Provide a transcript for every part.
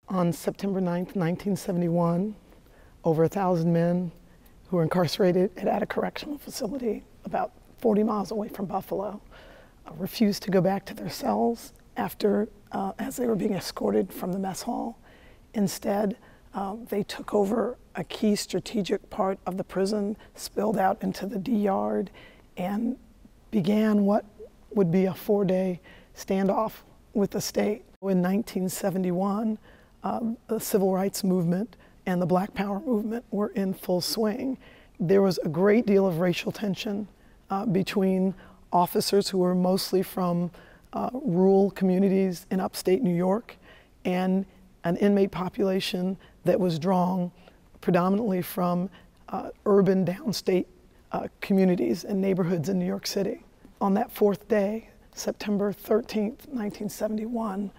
On September 9th, 1971, over 1,000 men who were incarcerated at Attica Correctional Facility, about 40 miles away from Buffalo, refused to go back to their cells as they were being escorted from the mess hall. Instead, they took over a key strategic part of the prison, spilled out into the D yard, and began what would be a 4-day standoff with the state. In 1971, the civil rights movement and the Black Power movement were in full swing. There was a great deal of racial tension between officers who were mostly from rural communities in upstate New York and an inmate population that was drawn predominantly from urban downstate communities and neighborhoods in New York City. On that fourth day, September 13th, 1971,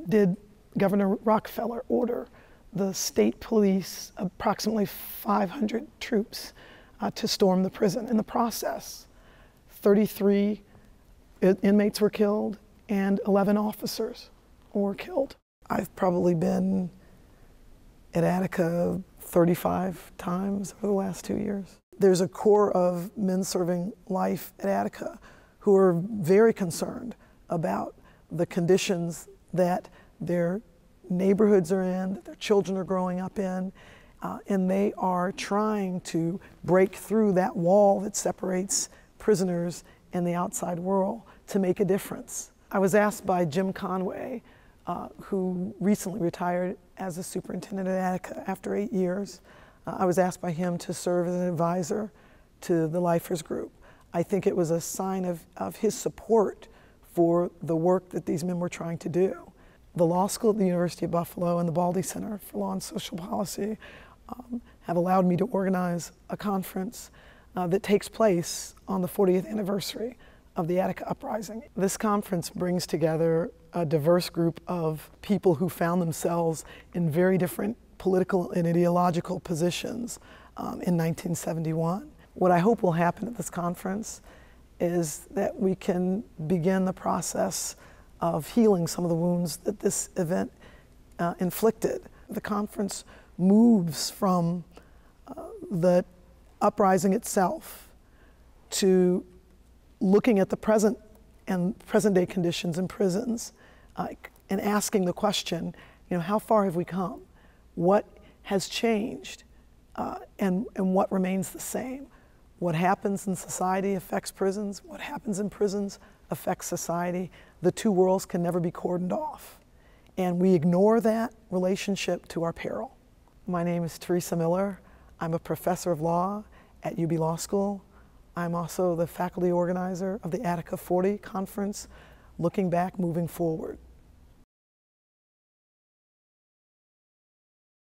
did Governor Rockefeller order the state police, approximately 500 troops, to storm the prison. In the process, 33 inmates were killed and 11 officers were killed. I've probably been at Attica 35 times over the last 2 years. There's a core of men serving life at Attica who are very concerned about the conditions that their neighborhoods are in, that their children are growing up in, and they are trying to break through that wall that separates prisoners and the outside world to make a difference. I was asked by Jim Conway, who recently retired as a superintendent at Attica after 8 years. I was asked by him to serve as an advisor to the Lifers Group. I think it was a sign of his support for the work that these men were trying to do. The law school at the University of Buffalo and the Baldy Center for Law and Social Policy have allowed me to organize a conference that takes place on the 40th anniversary of the Attica Uprising. This conference brings together a diverse group of people who found themselves in very different political and ideological positions in 1971. What I hope will happen at this conference is that we can begin the process of healing some of the wounds that this event inflicted. The conference moves from the uprising itself to looking at the present and present-day conditions in prisons and asking the question, how far have we come? What has changed and what remains the same? What happens in society affects prisons. What happens in prisons affects society. The two worlds can never be cordoned off. And we ignore that relationship to our peril. My name is Teresa Miller. I'm a professor of law at UB Law School. I'm also the faculty organizer of the Attica 40 conference, Looking Back, Moving Forward.